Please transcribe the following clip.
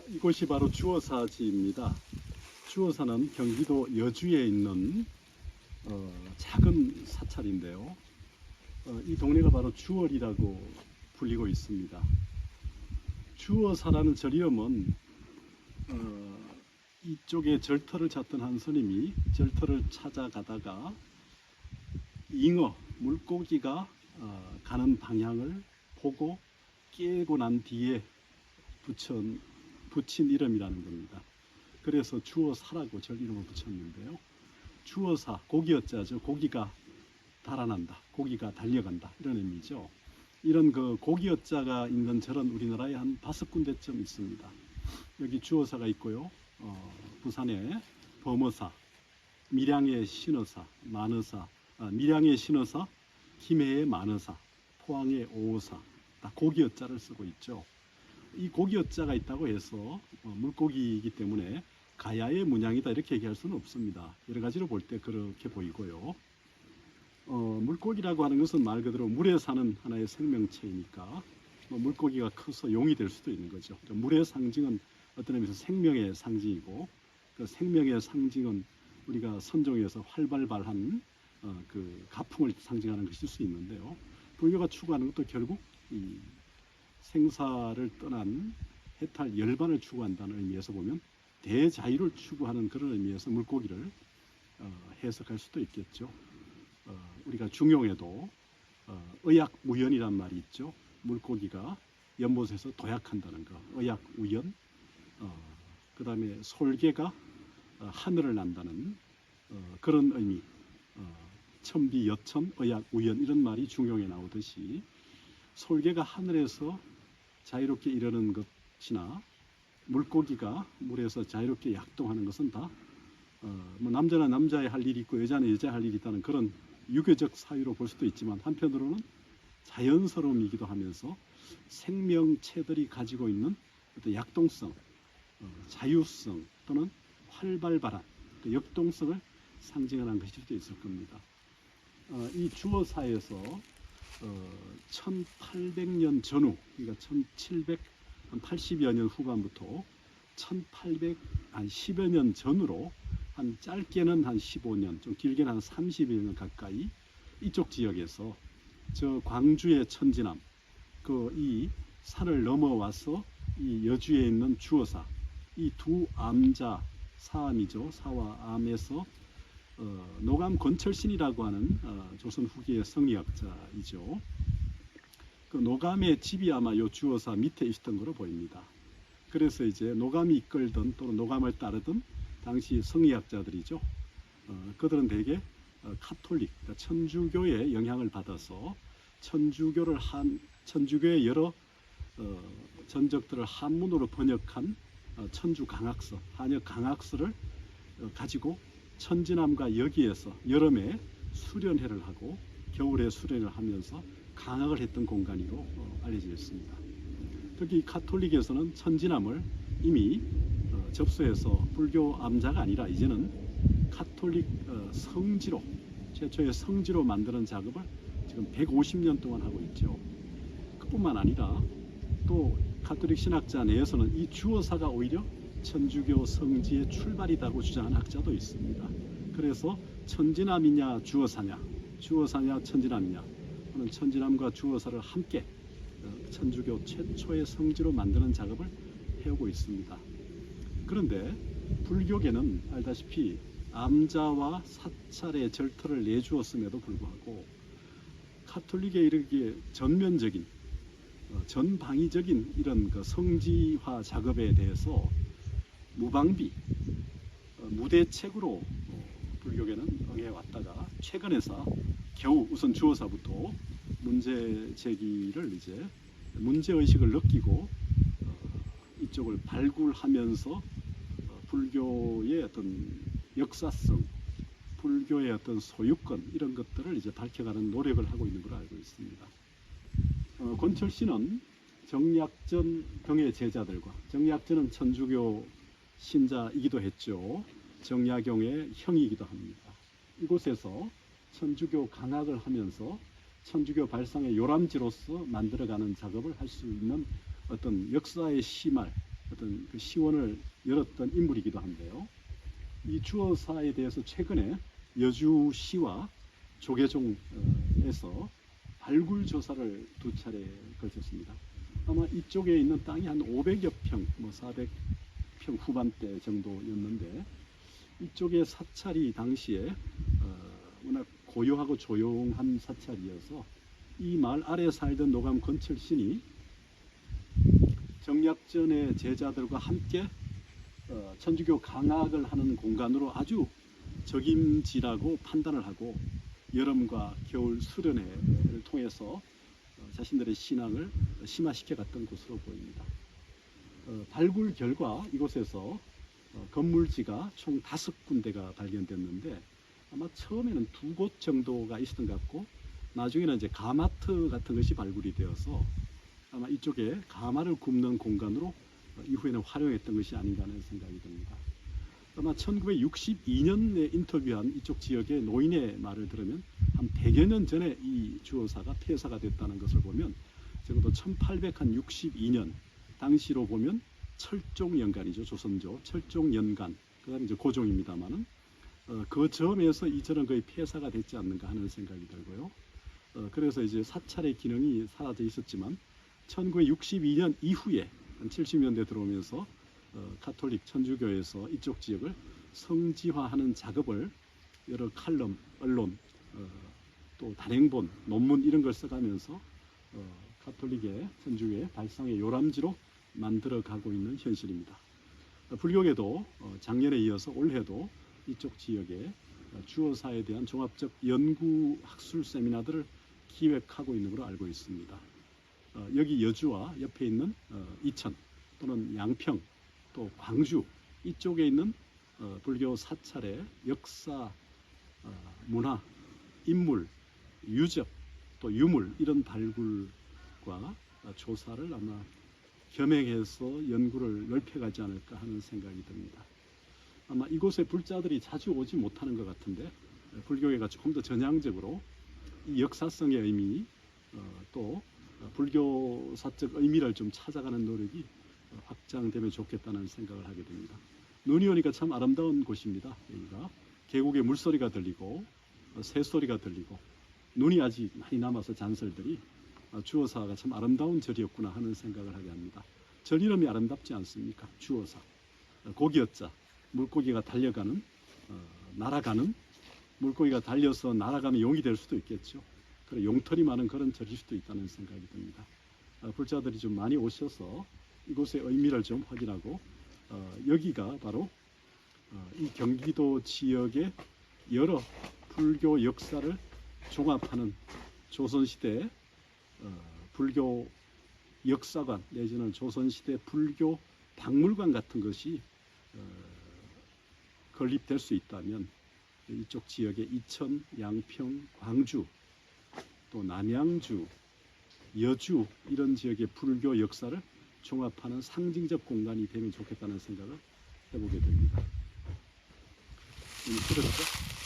이곳이 바로 주어사지입니다. 주어사는 경기도 여주에 있는 작은 사찰인데요. 이 동네가 바로 주월이라고 불리고 있습니다. 주어사라는 절이엄은 이쪽에 절터를 찾던 한 스님이 절터를 찾아가다가 잉어, 물고기가 가는 방향을 보고 깨고 난 뒤에 붙인 이름이라는 겁니다. 그래서 주어사라고 절 이름을 붙였는데요. 주어사, 고기어자죠. 고기가 달아난다, 고기가 달려간다, 이런 의미죠. 이런 그 고기어자가 있는 절은 우리나라에 한 5군데쯤 있습니다. 여기 주어사가 있고요. 부산에 범어사, 밀양의 신어사, 만어사, 밀양의 신어사, 김해의 만어사, 포항의 오어사, 다 고기어자를 쓰고 있죠. 이 고기어자가 있다고 해서 물고기이기 때문에 가야의 문양이다 이렇게 얘기할 수는 없습니다. 여러 가지로 볼 때 그렇게 보이고요. 물고기라고 하는 것은 말 그대로 물에 사는 하나의 생명체이니까 물고기가 커서 용이 될 수도 있는 거죠. 물의 상징은 어떤 의미에서 생명의 상징이고, 그 생명의 상징은 우리가 선종에서 활발한 그 가풍을 상징하는 것일 수 있는데요. 불교가 추구하는 것도 결국 이 생사를 떠난 해탈 열반을 추구한다는 의미에서 보면 대자유를 추구하는 그런 의미에서 물고기를 해석할 수도 있겠죠. 우리가 중용에도 의약우연이란 말이 있죠. 물고기가 연못에서 도약한다는 거, 의약우연. 그 다음에 솔개가 하늘을 난다는 그런 의미, 천비여천, 의약우연 이런 말이 중용에 나오듯이 솔개가 하늘에서 자유롭게 이르는 것이나 물고기가 물에서 자유롭게 약동하는 것은 다 뭐 남자는 남자의 할 일이 있고 여자는 여자의 할 일이 있다는 그런 유교적 사유로 볼 수도 있지만, 한편으로는 자연스러움이기도 하면서 생명체들이 가지고 있는 어떤 약동성, 자유성 또는 활발한 그 역동성을 상징하는 것일 수도 있을 겁니다. 이 주어사에서 1800년 전후, 그러니까 1780여 년 후반부터 1810여 년 전으로 한 짧게는 한 15년, 좀 길게는 한 30여 년 가까이 이쪽 지역에서 저 광주의 천지남, 이 산을 넘어와서 이 여주에 있는 주어사, 이 두 암자, 사암이죠. 사와 암에서 노감 권철신이라고 하는 조선 후기의 성리학자이죠. 그 노감의 집이 아마 요 주어사 밑에 있었던 것으로 보입니다. 그래서 이제 노감이 이끌던 또는 노감을 따르던 당시 성리학자들이죠. 그들은 대개 카톨릭, 그러니까 천주교의 영향을 받아서 천주교의 여러 전적들을 한문으로 번역한 천주 강학서, 한역 강학서를 가지고 천지남과 여기에서 여름에 수련회를 하고 겨울에 수련을 하면서 강학을 했던 공간으로 알려져 있습니다. 특히 카톨릭에서는 천지남을 이미 접수해서 불교 암자가 아니라 이제는 카톨릭 성지로, 최초의 성지로 만드는 작업을 지금 150년 동안 하고 있죠. 그뿐만 아니라 또 카톨릭 신학자 내에서는 이 주어사가 오히려 천주교 성지의 출발이라고 주장하는 학자도 있습니다. 그래서 천지남이냐 주어사냐, 주어사냐 천지남이냐, 또는 천지남과 주어사를 함께 천주교 최초의 성지로 만드는 작업을 해오고 있습니다. 그런데 불교계는 알다시피 암자와 사찰의 절터를 내주었음에도 불구하고 카톨릭에 이르기에 전면적인 전방위적인 이런 그 성지화 작업에 대해서 무방비, 무대책으로 불교계는 응해왔다가 최근에서 겨우 우선 주어사부터 문제 제기를 이제 문제의식을 느끼고 이쪽을 발굴하면서 불교의 어떤 역사성, 불교의 어떤 소유권 이런 것들을 이제 밝혀가는 노력을 하고 있는 걸로 알고 있습니다. 권철씨는 정약전 경의 제자들과, 정약전은 천주교 신자이기도 했죠. 정약용의 형이기도 합니다. 이곳에서 천주교 강학을 하면서 천주교 발상의 요람지로서 만들어가는 작업을 할 수 있는 어떤 역사의 심할, 어떤 그 시원을 열었던 인물이기도 한데요. 이 주어사에 대해서 최근에 여주시와 조계종에서 발굴 조사를 2차례 거쳤습니다. 아마 이쪽에 있는 땅이 한 500여 평, 400평 후반대 정도였는데 이쪽의 사찰이 당시에 워낙 고요하고 조용한 사찰이어서 이 마을 아래에 살던 노감 권철신이 정약전의 제자들과 함께 천주교 강학을 하는 공간으로 아주 적임지라고 판단을 하고 여름과 겨울 수련회를 통해서 자신들의 신앙을 심화시켜 갔던 곳으로 보입니다. 발굴 결과 이곳에서 건물지가 총 5군데가 발견됐는데 아마 처음에는 2곳 정도가 있었던 것 같고 나중에는 이제 가마트 같은 것이 발굴이 되어서 아마 이쪽에 가마를 굽는 공간으로 이후에는 활용했던 것이 아닌가 하는 생각이 듭니다. 아마 1962년에 인터뷰한 이쪽 지역의 노인의 말을 들으면 한 100여 년 전에 이 주어사가 폐사가 됐다는 것을 보면 적어도 1862년 당시로 보면 철종연간이죠. 조선조 철종연간 그다음에 이제 고종입니다만은 그 점에서 이전은 거의 폐사가 됐지 않는가 하는 생각이 들고요. 그래서 이제 사찰의 기능이 사라져 있었지만 1962년 이후에 한 70년대 들어오면서 가톨릭 천주교에서 이쪽 지역을 성지화하는 작업을 여러 칼럼, 언론, 또 단행본, 논문 이런 걸 써가면서 가톨릭의 천주교의 발상의 요람지로 만들어가고 있는 현실입니다. 불교계도 작년에 이어서 올해도 이쪽 지역에 주어사에 대한 종합적 연구 학술 세미나들을 기획하고 있는 것으로 알고 있습니다. 여기 여주와 옆에 있는 이천 또는 양평 또 광주 이쪽에 있는 불교 사찰의 역사, 문화, 인물, 유적 또 유물 이런 발굴과 조사를 아마 겸행해서 연구를 넓혀가지 않을까 하는 생각이 듭니다. 아마 이곳에 불자들이 자주 오지 못하는 것 같은데 불교계가 조금 더 전향적으로 이 역사성의 의미 또 불교사적 의미를 좀 찾아가는 노력이 확장되면 좋겠다는 생각을 하게 됩니다. 눈이 오니까 참 아름다운 곳입니다. 여기가 계곡의 물소리가 들리고 새소리가 들리고 눈이 아직 많이 남아서 잔설들이 주어사가 참 아름다운 절이었구나 하는 생각을 하게 합니다. 절 이름이 아름답지 않습니까? 주어사 고기어자 물고기가 달려가는 날아가는 물고기가 달려서 날아가는 용이 될 수도 있겠죠. 그래 용털이 많은 그런 절일 수도 있다는 생각이 듭니다. 불자들이 좀 많이 오셔서 이곳의 의미를 좀 확인하고 여기가 바로 이 경기도 지역의 여러 불교 역사를 종합하는 조선시대 불교 역사관 내지는 조선시대 불교 박물관 같은 것이 건립될 수 있다면 이쪽 지역의 이천, 양평, 광주, 또 남양주, 여주 이런 지역의 불교 역사를 종합하는 상징적 공간이 되면 좋겠다는 생각을 해보게 됩니다. 들었죠?